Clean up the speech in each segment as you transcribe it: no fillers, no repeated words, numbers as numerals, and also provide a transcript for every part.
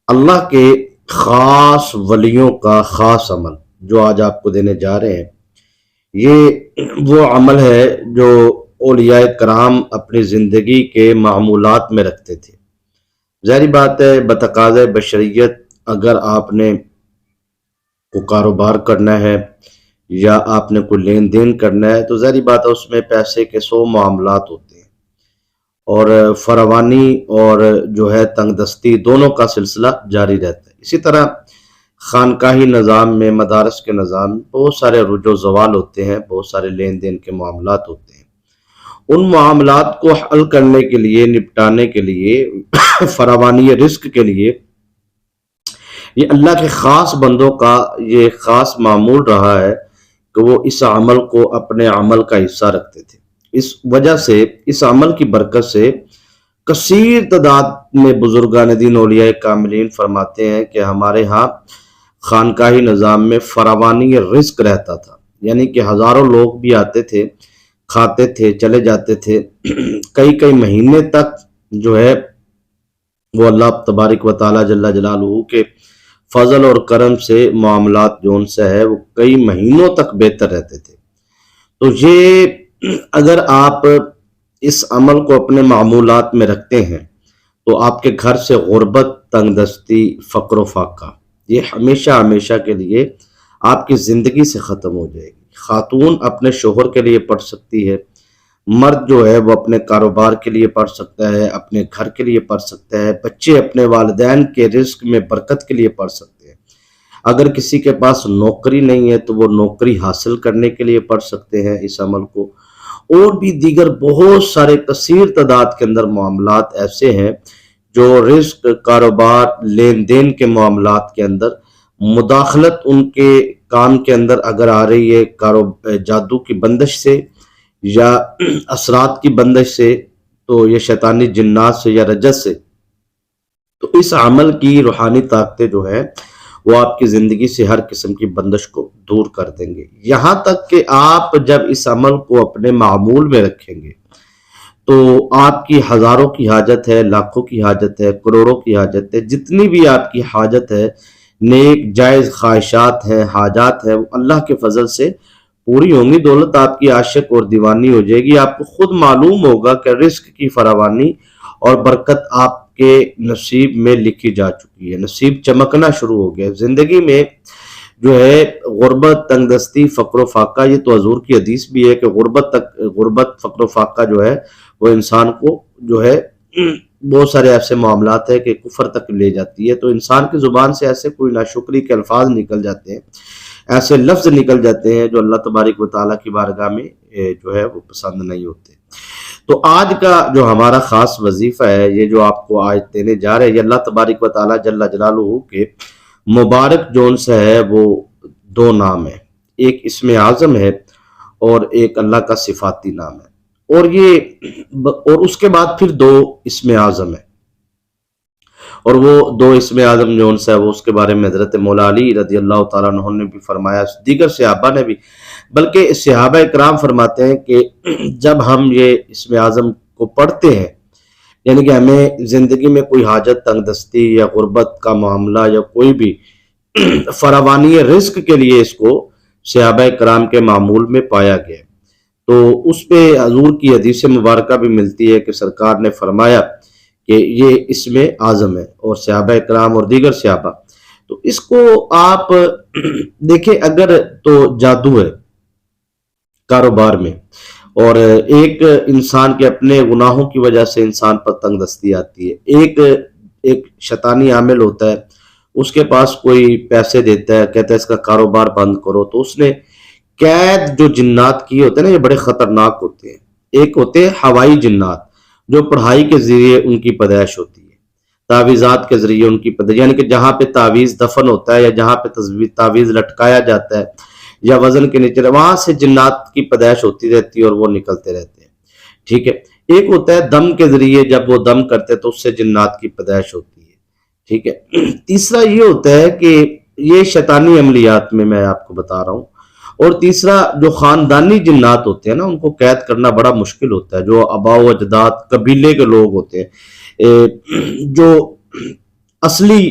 اللہ کے خاص ولیوں کا خاص عمل جو آج آپ کو دینے جا رہے ہیں، یہ وہ عمل ہے جو اولیاء کرام اپنی زندگی کے معمولات میں رکھتے تھے۔ ظاہری بات ہے، بتقاضۂ بشریت اگر آپ نے کو کاروبار کرنا ہے یا آپ نے کوئی لین دین کرنا ہے تو ظاہری بات ہے اس میں پیسے کے 100 معاملات ہوتے ہیں، اور فراوانی اور جو ہے تنگ دستی دونوں کا سلسلہ جاری رہتا ہے۔ اسی طرح خانقاہی نظام میں، مدارس کے نظام میں بہت سارے رجوع و زوال ہوتے ہیں، بہت سارے لین دین کے معاملات ہوتے ہیں۔ ان معاملات کو حل کرنے کے لیے، نپٹانے کے لیے فراوانی رزق کے لیے یہ اللہ کے خاص بندوں کا یہ خاص معمول رہا ہے کہ وہ اس عمل کو اپنے عمل کا حصہ رکھتے تھے۔ اس وجہ سے، اس عمل کی برکت سے کثیر تعداد میں بزرگان دین اولیاء کاملین فرماتے ہیں کہ ہمارے ہاں خانقاہی نظام میں فراوانی رزق رہتا تھا، یعنی کہ ہزاروں لوگ بھی آتے تھے، کھاتے تھے، چلے جاتے تھے، کئی کئی مہینے تک جو ہے وہ اللہ تبارک و تعالی جل جلالہ کے فضل اور کرم سے معاملات جو ان سے ہے وہ کئی مہینوں تک بہتر رہتے تھے۔ تو یہ اگر آپ اس عمل کو اپنے معمولات میں رکھتے ہیں تو آپ کے گھر سے غربت، تنگ دستی، فقر و فاقہ یہ ہمیشہ ہمیشہ کے لیے آپ کی زندگی سے ختم ہو جائے گی۔ خاتون اپنے شوہر کے لیے پڑھ سکتی ہے، مرد جو ہے وہ اپنے کاروبار کے لیے پڑھ سکتا ہے، اپنے گھر کے لیے پڑھ سکتا ہے، بچے اپنے والدین کے رزق میں برکت کے لیے پڑھ سکتے ہیں۔ اگر کسی کے پاس نوکری نہیں ہے تو وہ نوکری حاصل کرنے کے لیے پڑھ سکتے ہیں اس عمل کو۔ اور بھی دیگر بہت سارے کثیر تعداد کے اندر معاملات ایسے ہیں جو رزق، کاروبار، لین دین کے معاملات کے اندر مداخلت ان کے کام کے اندر اگر آ رہی ہے جادو کی بندش سے یا اثرات کی بندش سے، تو یہ شیطانی جنات سے یا رجس سے، تو اس عمل کی روحانی طاقتیں جو ہے وہ آپ کی زندگی سے ہر قسم کی بندش کو دور کر دیں گے۔ یہاں تک کہ آپ جب اس عمل کو اپنے معمول میں رکھیں گے تو آپ کی ہزاروں کی حاجت ہے، لاکھوں کی حاجت ہے، کروڑوں کی حاجت ہے، جتنی بھی آپ کی حاجت ہے، نیک جائز خواہشات ہیں، حاجات ہیں، وہ اللہ کے فضل سے پوری ہوں گی۔ دولت آپ کی عاشق اور دیوانی ہو جائے گی۔ آپ کو خود معلوم ہوگا کہ رزق کی فراوانی اور برکت آپ کے نصیب میں لکھی جا چکی ہے، نصیب چمکنا شروع ہو گیا زندگی میں۔ جو ہے غربت، تنگ دستی، فقر و فاقہ، یہ تو حضور کی حدیث بھی ہے کہ غربت، فقر و فاقہ جو ہے وہ انسان کو جو ہے بہت سارے ایسے معاملات ہیں کہ کفر تک لے جاتی ہے۔ تو انسان کی زبان سے ایسے کوئی ناشکری کے الفاظ نکل جاتے ہیں، ایسے لفظ نکل جاتے ہیں جو اللہ تبارک و تعالیٰ کی بارگاہ میں جو ہے وہ پسند نہیں ہوتے۔ تو آج کا جو ہمارا خاص وظیفہ ہے، یہ جو آپ کو آج دینے جا رہے ہیں، یہ اللہ تبارک و تعالیٰ جل جلالہ کے مبارک جون سے ہے، وہ دو نام ہے، ایک اسم اعظم ہے اور ایک اللہ کا صفاتی نام ہے، اور اس کے بعد پھر دو اسم اعظم ہے، اور وہ دو اسم اعظم جو ان سے ہے وہ اس کے بارے میں حضرت مولا علی رضی اللہ تعالیٰ عنہ نے بھی فرمایا، دیگر صحابہ نے بھی، بلکہ صحابہ کرام فرماتے ہیں کہ جب ہم یہ اسم اعظم کو پڑھتے ہیں، یعنی کہ ہمیں زندگی میں کوئی حاجت، تنگ دستی یا غربت کا معاملہ یا کوئی بھی فراوانی رزق کے لیے اس کو صحابہ کرام کے معمول میں پایا گیا، تو اس پہ حضور کی حدیث مبارکہ بھی ملتی ہے کہ سرکار نے فرمایا کہ یہ اسم اعظم ہے، اور صحابہ کرام اور دیگر صحابہ، تو اس کو آپ دیکھیں، اگر تو جادو ہے کاروبار میں، اور ایک انسان کے اپنے گناہوں کی وجہ سے انسان پر تنگ دستی آتی ہے، ایک شیطانی عامل ہوتا ہے، اس کے پاس کوئی پیسے دیتا ہے، کہتا ہے اس کا کاروبار بند کرو، تو اس نے قید جو جنات کی ہوتے ہیں نا، یہ بڑے خطرناک ہوتے ہیں۔ ایک ہوتے ہیں ہوائی جنات جو پڑھائی کے ذریعے ان کی پیدائش ہوتی ہے، تعویذات کے ذریعے ان کی پیدائش، یعنی کہ جہاں پہ تعویذ دفن ہوتا ہے یا جہاں پہ تعویذ لٹکایا جاتا ہے یا وزن کے نیچے، وہاں سے جنات کی پیدائش ہوتی رہتی ہے اور وہ نکلتے رہتے ہیں، ٹھیک ہے۔ ایک ہوتا ہے دم کے ذریعے، جب وہ دم کرتے تو اس سے جنات کی پیدائش ہوتی ہے، ٹھیک ہے۔ تیسرا یہ ہوتا ہے کہ یہ شیطانی عملیات میں آپ کو بتا رہا ہوں، اور تیسرا جو خاندانی جنات ہوتے ہیں نا، ان کو قید کرنا بڑا مشکل ہوتا ہے، جو آباء و اجداد قبیلے کے لوگ ہوتے ہیں، جو اصلی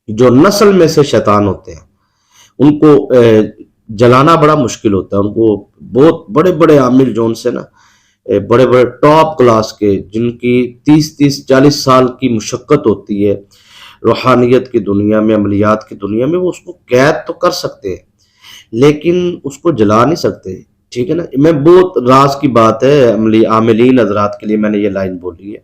جو نسل میں سے شیطان ہوتے ہیں ان کو جلانا بڑا مشکل ہوتا ہے. ان کو بہت بڑے بڑے عامل جو ان سے نا بڑے بڑے ٹاپ کلاس کے جن کی 30 40 سال کی مشقت ہوتی ہے روحانیت کی دنیا میں، عملیات کی دنیا میں، وہ اس کو قید تو کر سکتے ہیں لیکن اس کو جلا نہیں سکتے. ٹھیک ہے نا، میں بہت راز کی بات ہے عاملین حضرات کے لیے میں نے یہ لائن بولی ہے.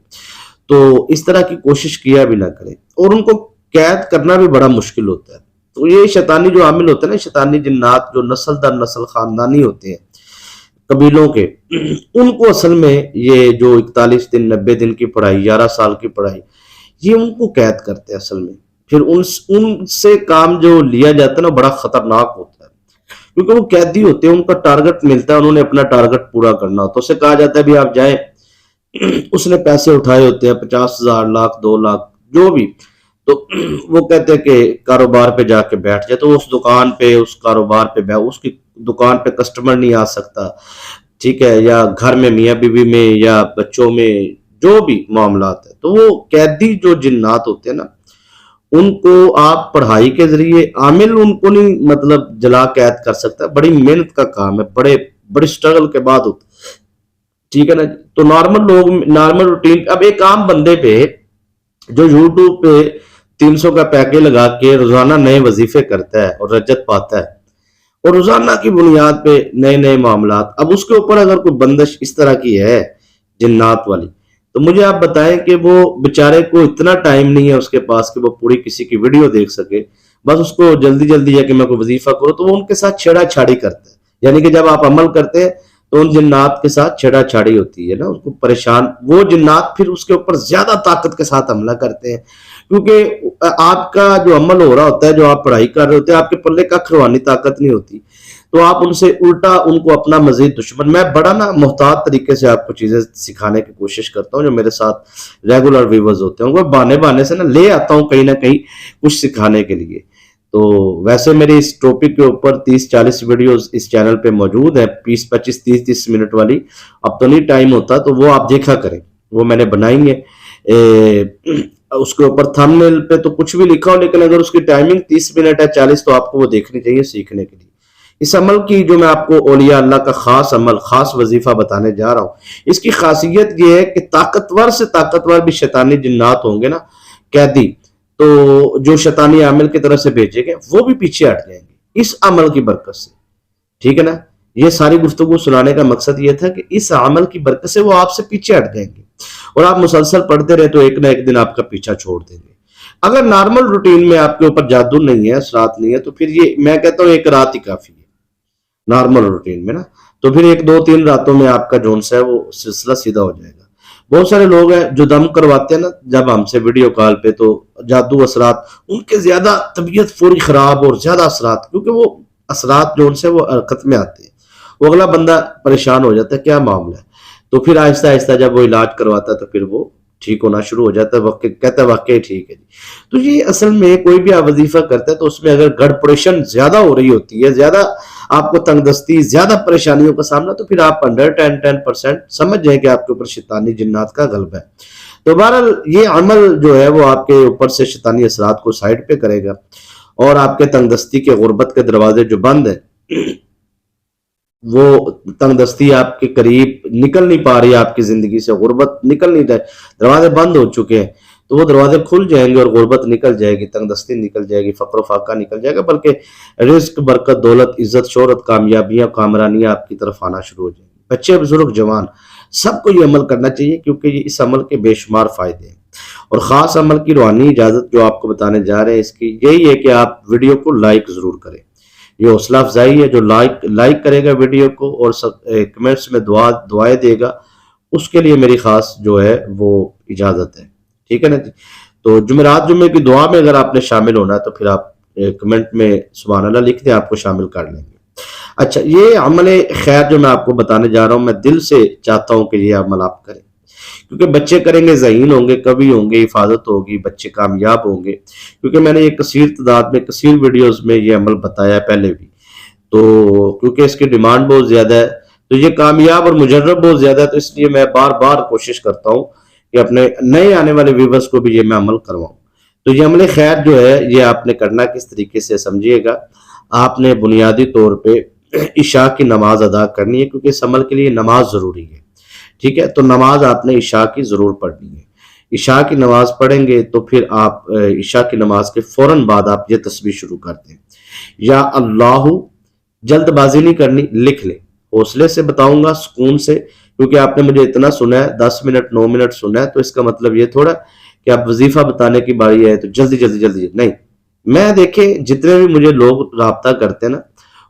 تو اس طرح کی کوشش کیا بھی نہ کریں، اور ان کو قید کرنا بھی بڑا مشکل ہوتا ہے. تو یہ شیطانی جو عامل ہوتے ہیں نا، شیطانی جنات جو نسل در نسل خاندانی ہوتے ہیں قبیلوں کے، ان کو اصل میں یہ جو 41 دن 90 دن کی پڑھائی، 11 سال کی پڑھائی، یہ ان کو قید کرتے ہیں اصل میں. پھر ان سے کام جو لیا جاتا ہے نا بڑا خطرناک ہوتا ہے، کیونکہ وہ قیدی ہوتے ہیں، ان کا ٹارگٹ ملتا ہے، انہوں نے اپنا ٹارگٹ پورا کرنا ہوتا ہے. اسے کہا جاتا ہے بھی آپ جائیں، اس نے پیسے اٹھائے ہوتے ہیں 50,000 لاکھ 2 لاکھ جو بھی، تو وہ کہتے ہیں کہ کاروبار پہ جا کے بیٹھ جائے، تو اس دکان پہ اس کاروبار پہ اس کی دکان پہ کسٹمر نہیں آ سکتا. ٹھیک ہے، یا گھر میں میاں بیوی میں یا بچوں میں جو بھی معاملات ہیں. تو وہ قیدی جو جنات ہوتے ہیں نا، ان کو آپ پڑھائی کے ذریعے، عامل ان کو نہیں مطلب جلا قید کر سکتا، بڑی محنت کا کام ہے، بڑے سٹرگل کے بعد ہوتا ہے. ٹھیک ہے نا. تو نارمل لوگ، نارمل روٹین، اب ایک عام بندے پہ جو یوٹیوب پہ 300 کا پیکے لگا کے روزانہ نئے وظیفے کرتا ہے اور رجت پاتا ہے، اور روزانہ کی بنیاد پہ نئے نئے معاملات، اب اس کے اوپر اگر کوئی بندش اس طرح کی ہے جنات والی، تو مجھے آپ بتائیں کہ وہ بیچارے کو اتنا ٹائم نہیں ہے اس کے پاس کہ وہ پوری کسی کی ویڈیو دیکھ سکے. بس اس کو جلدی جلدی ہے کہ میں کوئی وظیفہ کروں، تو وہ ان کے ساتھ چھیڑا چھاڑی کرتا ہے. یعنی کہ جب آپ عمل کرتے ہیں تو ان جنات کے ساتھ چھیڑا چھاڑی ہوتی ہے نا، اس کو پریشان، وہ جنات پھر اس کے اوپر زیادہ طاقت کے ساتھ حملہ کرتے ہیں، کیونکہ آپ کا جو عمل ہو رہا ہوتا ہے، جو آپ پڑھائی کر رہے ہوتے ہیں، آپ کے پلے کا کھروانی طاقت نہیں ہوتی، تو آپ ان سے الٹا ان کو اپنا مزید دشمن. میں بڑا نا محتاط طریقے سے آپ کو چیزیں سکھانے کی کوشش کرتا ہوں، جو میرے ساتھ ریگولر ویورز ہوتے ہیں وہ بانے سے نا لے آتا ہوں کہیں نہ کہیں کچھ سکھانے کے لیے. تو ویسے میری اس ٹاپک کے اوپر 30 40 ویڈیوز اس چینل پہ موجود ہیں، 20 25 30 منٹ والی. اب تو نہیں ٹائم ہوتا، تو وہ آپ دیکھا کریں، وہ میں نے بنائی ہے. اس کے اوپر تھمبنیل پہ تو کچھ بھی لکھا ہو، لیکن اگر اس کی ٹائمنگ 30 منٹ ہے 40، تو آپ کو وہ دیکھنی چاہیے سیکھنے کے لیے. اس عمل کی جو میں آپ کو اولیاء اللہ کا خاص عمل، خاص وظیفہ بتانے جا رہا ہوں، اس کی خاصیت یہ ہے کہ طاقتور سے طاقتور بھی شیطانی جنات ہوں گے نا قیدی، تو جو شیطانی عامل کی طرف سے بھیجے گئے وہ بھی پیچھے ہٹ جائیں گے اس عمل کی برکت سے. ٹھیک ہے نا. یہ ساری گفتگو سنانے کا مقصد یہ تھا کہ اس عمل کی برکت سے وہ آپ سے پیچھے ہٹ جائیں گے، اور آپ مسلسل پڑھتے رہے تو ایک نہ ایک دن آپ کا پیچھا چھوڑ دیں گے. اگر نارمل روٹین میں آپ کے اوپر جادو نہیں ہے، اثرات نہیں ہے، تو پھر یہ میں کہتا ہوں ایک رات ہی کافی ہے نارمل روٹین میں نا. تو پھر 1 2 3 راتوں میں آپ کا جونس ہے وہ سلسلہ سیدھا ہو جائے گا. بہت سارے لوگ ہیں جو دم کرواتے ہیں نا جب ہم سے ویڈیو کال پہ، تو جادو اثرات ان کے زیادہ طبیعت فوری خراب اور زیادہ اثرات، کیونکہ وہ اثرات جو ان سے وہ حرکت میں آتے ہیں، وہ اگلا بندہ پریشان ہو جاتا ہے کیا معاملہ ہے. تو پھر آہستہ آہستہ جب وہ علاج کرواتا ہے تو پھر وہ ٹھیک ہونا شروع ہو جاتا ہے، کہتا ہے واقعی ٹھیک ہے جی. تو یہ اصل میں کوئی بھی آپ وظیفہ کرتا ہے تو اس میں اگر گڑپڑیشن زیادہ ہو رہی ہوتی ہے، زیادہ آپ کو تنگ دستی، زیادہ پریشانیوں کا سامنا، تو پھر آپ 110% سمجھ جائیں کہ آپ کے اوپر شیطانی جنات کا غلبہ ہے. تو بہرحال یہ عمل جو ہے وہ آپ کے اوپر سے شیطانی اثرات کو سائڈ پہ کرے گا، اور آپ کے تنگ دستی کے غربت کے دروازے جو بند ہیں، وہ تنگ دستی آپ کے قریب نکل نہیں پا رہی، آپ کی زندگی سے غربت نکل نہیں رہے، دروازے بند ہو چکے ہیں، تو وہ دروازے کھل جائیں گے اور غربت نکل جائے گی، تنگ دستی نکل جائے گی، فقر و فاقہ نکل جائے گا، بلکہ رزق، برکت، دولت، عزت، شہرت، کامیابیاں، کامرانیاں آپ کی طرف آنا شروع ہو جائیں گی. بچے، بزرگ، جوان، سب کو یہ عمل کرنا چاہیے، کیونکہ یہ اس عمل کے بے شمار فائدے ہیں. اور خاص عمل کی روحانی اجازت جو آپ کو بتانے جا رہے ہیں، اس کی یہی ہے کہ آپ ویڈیو کو لائک ضرور کریں. یہ حوصلہ افزائی ہے، جو لائک کرے گا ویڈیو کو اور کمنٹس میں دعائیں دے گا، اس کے لیے میری خاص جو ہے وہ اجازت ہے. ٹھیک ہے نا جی. تو جمعرات جمعے کی دعا میں اگر آپ نے شامل ہونا ہے تو پھر آپ کمنٹ میں سبحان اللہ لکھ دیں، آپ کو شامل کر لیں گے. اچھا، یہ عمل خیر جو میں آپ کو بتانے جا رہا ہوں، میں دل سے چاہتا ہوں کہ یہ عمل آپ کریں، کیونکہ بچے کریں گے ذہین ہوں گے، کبھی ہوں گے، حفاظت ہوگی، بچے کامیاب ہوں گے. کیونکہ میں نے یہ کثیر تعداد میں کثیر ویڈیوز میں یہ عمل بتایا ہے پہلے بھی، تو کیونکہ اس کی ڈیمانڈ بہت زیادہ ہے، تو یہ کامیاب اور مجرب بہت زیادہ ہے، تو اس لیے میں بار بار کوشش کرتا ہوں کہ اپنے نئے آنے والے ویورز کو بھی یہ میں عمل کرواؤں. تو یہ عمل خیر جو ہے یہ آپ نے کرنا کس طریقے سے سمجھیے گا. آپ نے بنیادی طور پہ عشاء کی نماز ادا کرنی ہے، کیونکہ اس عمل کے لیے نماز ضروری ہے. ٹھیک ہے، تو نماز آپ نے عشاء کی ضرور پڑھنی ہے. عشاء کی نماز پڑھیں گے تو پھر آپ عشاء کی نماز کے فوراً بعد آپ یہ تسبیح شروع کر دیں. یا اللہ، جلد بازی نہیں کرنی، لکھ لیں. حوصلے سے بتاؤں گا، سکون سے، کیونکہ آپ نے مجھے اتنا سنا ہے، 10 منٹ 9 منٹ سنا ہے، تو اس کا مطلب یہ تھوڑا کہ آپ وظیفہ بتانے کی باری ہے تو جلدی جلدی جلدی نہیں. میں دیکھیں جتنے بھی مجھے لوگ رابطہ کرتے ہیں نا،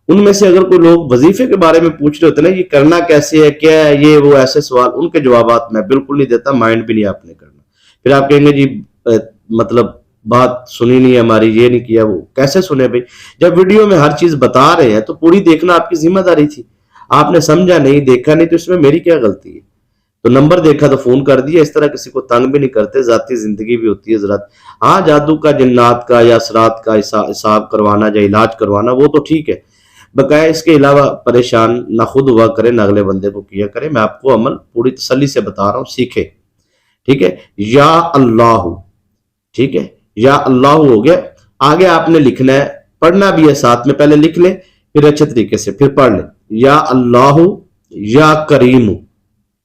ان میں سے اگر کوئی لوگ وظیفے کے بارے میں پوچھ رہے ہوتے ہیں نا، یہ کرنا کیسے ہے، کیا ہے یہ وہ، ایسے سوال، ان کے جوابات میں بالکل نہیں دیتا، مائنڈ بھی نہیں آپ نے کرنا. پھر آپ کہیں گے جی مطلب بات سنی نہیں ہماری، یہ نہیں کیا، وہ کیسے سنے بھائی؟ جب ویڈیو میں ہر چیز بتا رہے ہیں تو پوری دیکھنا آپ کی ذمہ داری تھی. آپ نے سمجھا نہیں، دیکھا نہیں، تو اس میں میری کیا غلطی ہے؟ تو نمبر دیکھا تو فون کر دیا. اس طرح کسی کو تنگ بھی نہیں کرتے، ذاتی زندگی بھی ہوتی ہے ذرا. ہاں، جادو کا، جنات کا یا اثرات کا حساب کروانا یا علاج کروانا وہ تو ٹھیک ہے، بقایا اس کے علاوہ پریشان نہ خود ہوا کرے نہ اگلے بندے کو کیا کرے. میں آپ کو عمل پوری تسلی سے بتا رہا ہوں، سیکھے. ٹھیک ہے، یا اللہ. ٹھیک ہے، یا اللہ ہو گیا. آگے آپ نے لکھنا ہے، پڑھنا بھی ہے ساتھ میں، پہلے لکھ لیں پھر اچھے طریقے سے پھر پڑھ لیں. یا اللہ، یا کریم.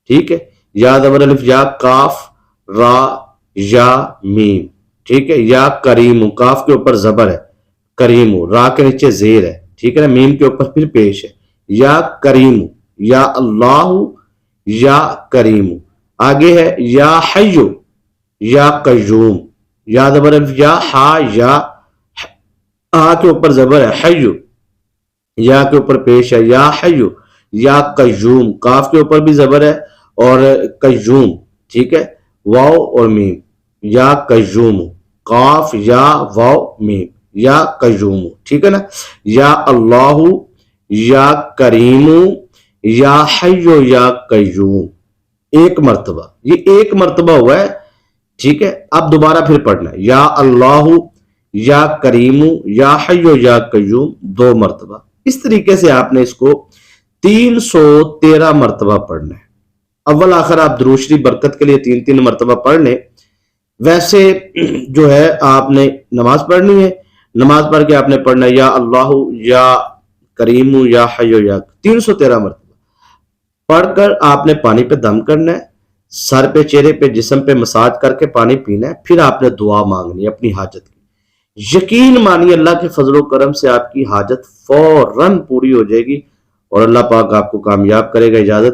ٹھیک ہے، یا زبر الف یا، کاف را یا میم. ٹھیک ہے، یا کریم، کاف کے اوپر زبر ہے، کریم، را کے نیچے زیر ہے. ٹھیک ہے نا، میم کے اوپر پھر پیش ہے. یا کریم، یا اللہ، یا کریم. آگے ہے یا حیو، یا قیوم. یا زبر الف یا، ہا یا، ہا کے اوپر زبر ہے، حیو، یا کے اوپر پیش ہے، یا حیو، یا قیوم. کاف کے اوپر بھی زبر ہے اور قیوم. ٹھیک ہے، واو اور میم. یا قیوم، قاف یا واو میم، یا قیوم. ٹھیک ہے نا. یا اللہ، یا کریم، یا حیو، یا قیوم. ایک مرتبہ، یہ ایک مرتبہ ہوا ہے. ٹھیک ہے، اب دوبارہ پھر پڑھنا ہے، یا اللہ، یا کریم، یا حیو، یا قیوم، 2 مرتبہ. اس طریقے سے آپ نے اس کو 313 مرتبہ پڑھنا ہے. اول آخر آپ درود شریف برکت کے لیے 3 مرتبہ پڑھ لیں. ویسے جو ہے آپ نے نماز پڑھنی ہے، نماز پڑھ کے آپ نے پڑھنا ہے یا اللہ، یا کریم، یا حیو، یا 313 مرتبہ پڑھ کر آپ نے پانی پہ دم کرنا ہے. سر پہ، چہرے پہ، جسم پہ مساج کر کے پانی پینا ہے. پھر آپ نے دعا مانگنی ہے اپنی حاجت کی. یقین مانیے اللہ کے فضل و کرم سے آپ کی حاجت فوراً پوری ہو جائے گی اور اللہ پاک آپ کو کامیاب کرے گا. اجازت.